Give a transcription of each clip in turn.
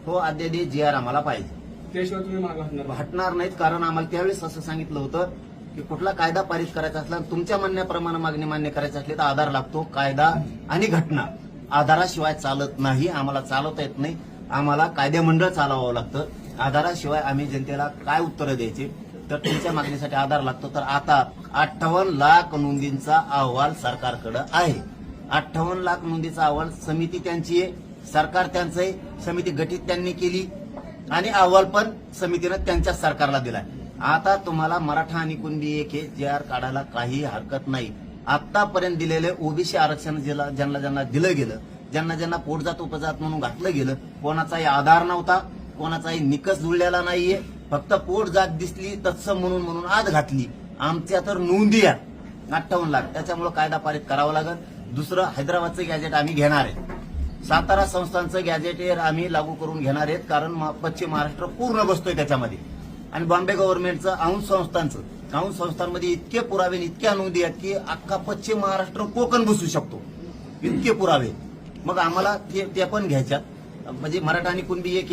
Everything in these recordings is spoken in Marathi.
तो अध्यादेश जी आर आम्हाला पाहिजे. त्याशिवाय तुम्ही मागे हटणार नाहीत, कारण आम्हाला त्यावेळेस असं सांगितलं होतं की कुठला कायदा पारित करायचा असला, तुमच्या म्हणण्याप्रमाणे मागणी मान्य करायची असली तर आधार लागतो. कायदा आणि घटना आधाराशिवाय चालत नाही. आम्हाला चालवता येत नाही. आम्हाला कायदेमंडळ चालवावं लागतं. आधाराशिवाय आम्ही जनतेला काय उत्तरं द्यायची? तर तुमच्या मागणीसाठी आधार लागतो. तर आता 58 लाख नोंदींचा अहवाल सरकारकडे आहे. 58 लाख नोंदीचा अहवाल समिती त्यांची आहे, सरकार त्यांचं आहे. समिती गठीत त्यांनी केली आणि अहवाल पण समितीनं त्यांच्या सरकारला दिलाय. आता तुम्हाला मराठा आणि कुणबी एक हे जे आर काढायला काही हरकत नाही. आतापर्यंत दिलेले ओबीसी आरक्षण ज्यांना ज्यांना दिलं गेलं, ज्यांना ज्यांना पोटजात उपजात म्हणून घातलं गेलं, कोणाचाही आधार नव्हता, कोणाचाही निकष जुळलेला नाहीये. फक्त पोट जात दिसली तत्सम म्हणून आज घातली. आमच्या तर नोंदी आहेत 58 लाख. त्याच्यामुळे कायदा पारित करावा लागेल. दुसरं, हैदराबादचं गॅजेट आम्ही घेणार आहे. सातारा संस्थांचं गॅजेट आम्ही लागू करून घेणार आहेत, कारण पश्चिम महाराष्ट्र पूर्ण बसतोय त्याच्यामध्ये. आणि बॉम्बे गव्हर्नमेंटचं औंध संस्थांमध्ये इतके पुरावे, इतक्या नोंदी आहेत की अख्खा पश्चिम महाराष्ट्र कोकण बसू शकतो, इतके पुरावे. मग आम्हाला ते पण घ्यायच्यात. म्हणजे मराठा आणि कुणबी एक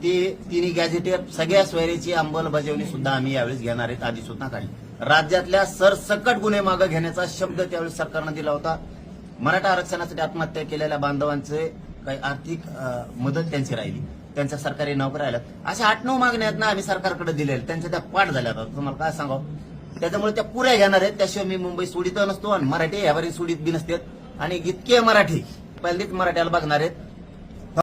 ते तिन्ही गॅजेटेर सगळ्या सोयरीची अंमलबजावणी सुद्धा आम्ही यावेळेस घेणार आहेत. आधी सुद्धा काढली. राज्यातल्या सरसकट गुन्हे मागे घेण्याचा शब्द त्यावेळेस सरकारनं दिला होता. मराठा आरक्षणासाठी आत्महत्या केलेल्या बांधवांचे काही आर्थिक मदत त्यांची राहिली, त्यांच्या सरकारी नोकऱ्या राहिल्यात. अशा 8-9 मागण्या आहेत ना आम्ही सरकारकडे दिलेल्या, त्यांच्या त्या पाठ झाल्या. तुम्हाला काय सांगावं, त्याच्यामुळे त्या पुऱ्या घेणार आहेत. त्याशिवाय मी मुंबई सोडित नसतो आणि मराठी यावरही सोडित बी नसतात. आणि इतके मराठी पहिल्यांदाच मराठ्याला बघणार आहेत